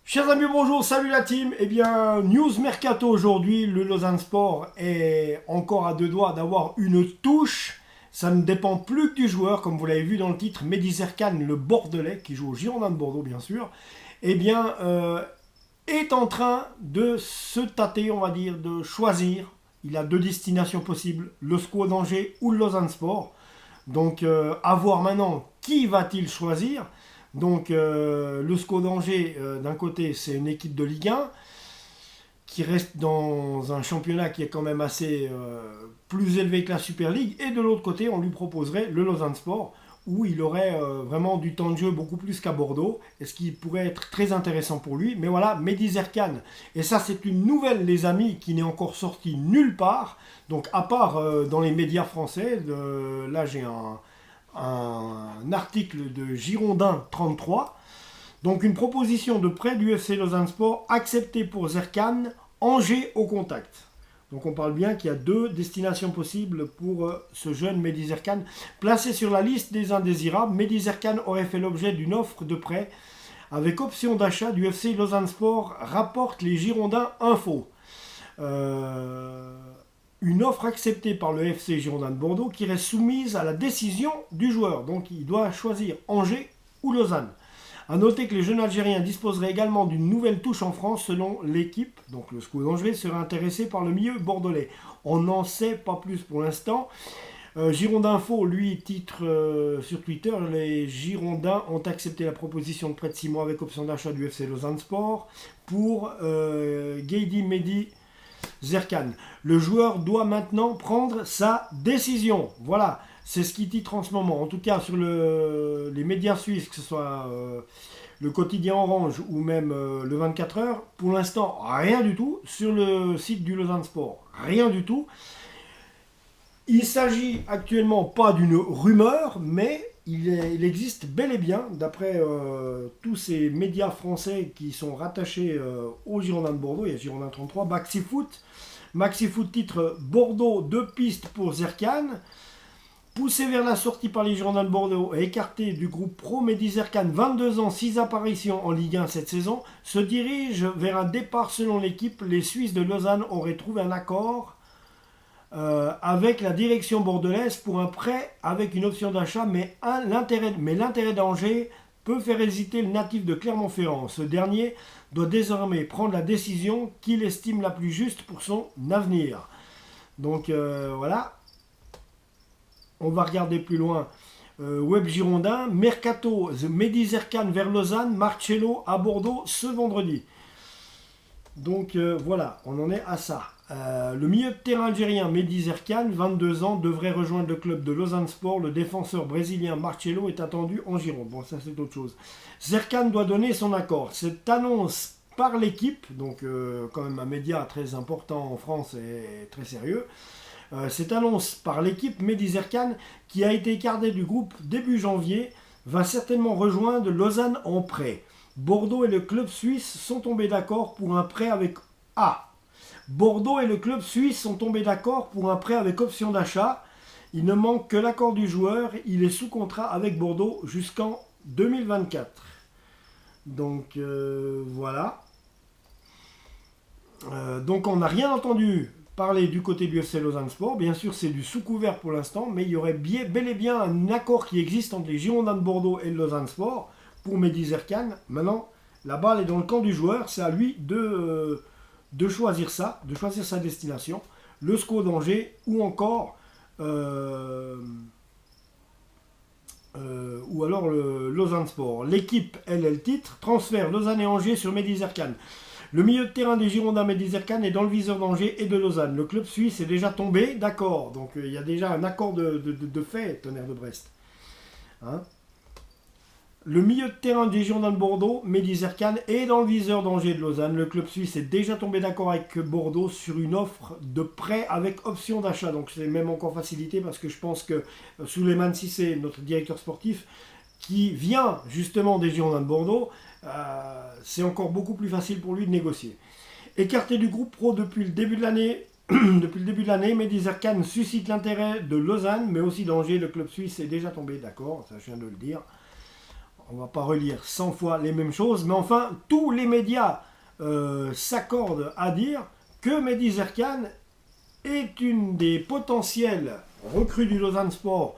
Chers amis, bonjour, salut la team. Eh bien, news mercato aujourd'hui, le Lausanne Sport est encore à deux doigts d'avoir une touche. Ça ne dépend plus que du joueur, comme vous l'avez vu dans le titre, Mehdi Zerkan, le Bordelais, qui joue au Girondin de Bordeaux, bien sûr. Eh bien, est en train de se tâter, on va dire, de choisir. Il a deux destinations possibles, le SCO d'Angers ou le Lausanne Sport. Donc, à voir maintenant qui va-t-il choisir. Donc, le SCO d'Angers, d'un côté, c'est une équipe de Ligue 1 qui reste dans un championnat qui est quand même assez plus élevé que la Super League. Et de l'autre côté, on lui proposerait le Lausanne Sport, où il aurait vraiment du temps de jeu beaucoup plus qu'à Bordeaux, et ce qui pourrait être très intéressant pour lui. Mais voilà, Mehdi Zerkan, et ça c'est une nouvelle les amis, qui n'est encore sortie nulle part, donc à part dans les médias français, là j'ai un article de Girondin 33, donc une proposition de prêt du FC Lausanne Sport acceptée pour Zerkan, Angers au contact. Donc on parle bien qu'il y a deux destinations possibles pour ce jeune Mehdi Zerkan. Placé sur la liste des indésirables, Mehdi Zerkan aurait fait l'objet d'une offre de prêt avec option d'achat du FC Lausanne Sport, rapportent les Girondins Info. Une offre acceptée par le FC Girondin de Bordeaux qui reste soumise à la décision du joueur. Donc il doit choisir Angers ou Lausanne. A noter que les jeunes Algériens disposeraient également d'une nouvelle touche en France selon l'équipe. Donc le SCO d'Angers serait intéressé par le milieu bordelais. On n'en sait pas plus pour l'instant. Girondin Info, lui, titre sur Twitter, les Girondins ont accepté la proposition de prêt de 6 mois avec option d'achat du FC Lausanne Sport pour Gueidi Mehdi Zerkan. Le joueur doit maintenant prendre sa décision. Voilà. C'est ce qu'il titre en ce moment. En tout cas, sur les médias suisses, que ce soit le quotidien Orange ou même le 24 heures, pour l'instant, rien du tout. Sur le site du Lausanne Sport, rien du tout. Il s'agit actuellement pas d'une rumeur, mais il existe bel et bien, d'après tous ces médias français qui sont rattachés au Girondin de Bordeaux, il y a Girondin 33, Maxifoot. Maxifoot titre Bordeaux, 2 pistes pour Zerkan. Poussé vers la sortie par les Girondins de Bordeaux et écarté du groupe pro, Mehdi Zerkan, 22 ans, 6 apparitions en Ligue 1 cette saison, se dirige vers un départ selon l'équipe. Les Suisses de Lausanne auraient trouvé un accord avec la direction bordelaise pour un prêt avec une option d'achat, mais l'intérêt d'Angers peut faire hésiter le natif de Clermont-Ferrand. Ce dernier doit désormais prendre la décision qu'il estime la plus juste pour son avenir. Donc voilà. On va regarder plus loin. Web Girondin, Mercato, Mehdi Zerkan vers Lausanne, Marcello à Bordeaux ce vendredi. Donc voilà, on en est à ça. Le milieu de terrain algérien Mehdi Zerkan, 22 ans, devrait rejoindre le club de Lausanne Sport. Le défenseur brésilien Marcello est attendu en Gironde. Bon, ça c'est autre chose. Zerkan doit donner son accord. Cette annonce par l'équipe, donc quand même un média très important en France et très sérieux. Cette annonce par l'équipe Mehdi Zerkan, qui a été écarté du groupe début janvier, va certainement rejoindre Lausanne en prêt. Bordeaux et le club suisse sont tombés d'accord pour un prêt avec Bordeaux et le club suisse sont tombés d'accord pour un prêt avec option d'achat. Il ne manque que l'accord du joueur. Il est sous contrat avec Bordeaux jusqu'en 2024. Donc voilà. Donc on n'a rien entendu parler du côté du FC Lausanne Sport. Bien sûr, c'est du sous-couvert pour l'instant, mais il y aurait bel et bien un accord qui existe entre les Girondins de Bordeaux et le Lausanne Sport pour Mehdi Zerkan. Maintenant, la balle est dans le camp du joueur. C'est à lui de choisir ça, de choisir sa destination. Le SCO d'Angers ou encore ou alors le Lausanne Sport. L'équipe, elle titre transfert Lausanne et Angers sur Mehdi Zerkan. Le milieu de terrain des Girondins Mehdi Zerkan est dans le viseur d'Angers et de Lausanne. Le club suisse est déjà tombé, d'accord. Donc il y a déjà un accord de fait, Tonnerre de Brest. Hein? Le milieu de terrain des Girondins de Bordeaux, Mehdi Zerkan, est dans le viseur d'Angers et de Lausanne. Le club suisse est déjà tombé d'accord avec Bordeaux sur une offre de prêt avec option d'achat. Donc c'est même encore facilité parce que je pense que Souleymane Cissé, notre directeur sportif, qui vient justement des Girondins de Bordeaux, c'est encore beaucoup plus facile pour lui de négocier. Écarté du groupe pro depuis le début de l'année, Mehdi Zerkan suscite l'intérêt de Lausanne, mais aussi d'Angers. Le club suisse est déjà tombé d'accord, ça je viens de le dire. on va pas relire 100 fois les mêmes choses, mais enfin, tous les médias s'accordent à dire que Mehdi Zerkan est une des potentielles recrues du Lausanne Sport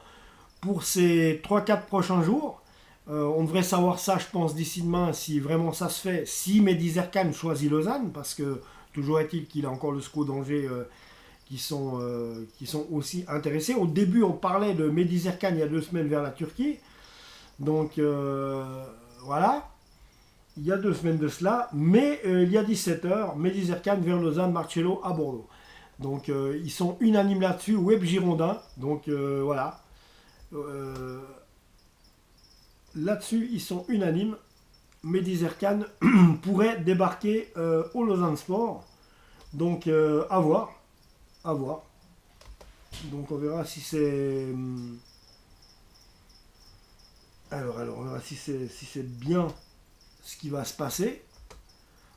pour ces 3-4 prochains jours. On devrait savoir ça, je pense, d'ici demain, si vraiment ça se fait, si Mehdi Zerkan choisit Lausanne, parce que toujours est-il qu'il a encore le SCO d'Angers qui sont aussi intéressés. Au début, on parlait de Mehdi Zerkan il y a 2 semaines vers la Turquie. Donc, voilà. Il y a 2 semaines de cela. Mais il y a 17 heures, Mehdi Zerkan vers Lausanne, Marcello à Bordeaux. Donc, ils sont unanimes là-dessus. Web Girondin. Donc, voilà. Là-dessus, ils sont unanimes. Mehdi Zerkan pourrait débarquer au Lausanne Sport. Donc, à voir. À voir. Donc, on verra si c'est... Alors, on verra si c'est bien ce qui va se passer.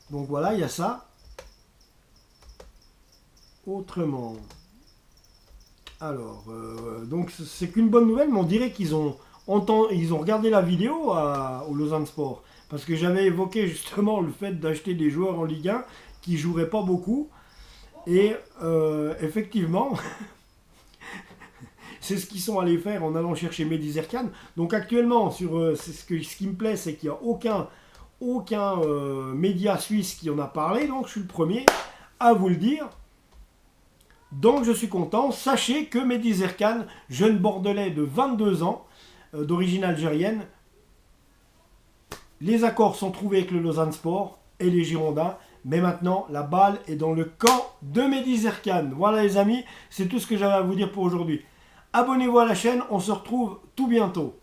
Donc, voilà, il y a ça. Autrement... Alors, donc, c'est qu'une bonne nouvelle, mais on dirait qu'ils ont regardé la vidéo au Lausanne Sport. Parce que j'avais évoqué justement le fait d'acheter des joueurs en Ligue 1 qui ne joueraient pas beaucoup. Et effectivement, c'est ce qu'ils sont allés faire en allant chercher Mehdi Zerkan. Donc actuellement, ce qui me plaît, c'est qu'il n'y a aucun média suisse qui en a parlé. Donc je suis le premier à vous le dire. Donc je suis content. Sachez que Mehdi Zerkan, jeune Bordelais de 22 ans, d'origine algérienne, les accords sont trouvés avec le Lausanne Sport et les Girondins. Mais maintenant, la balle est dans le camp de Mehdi Zerkan. Voilà les amis, c'est tout ce que j'avais à vous dire pour aujourd'hui. Abonnez-vous à la chaîne, on se retrouve tout bientôt.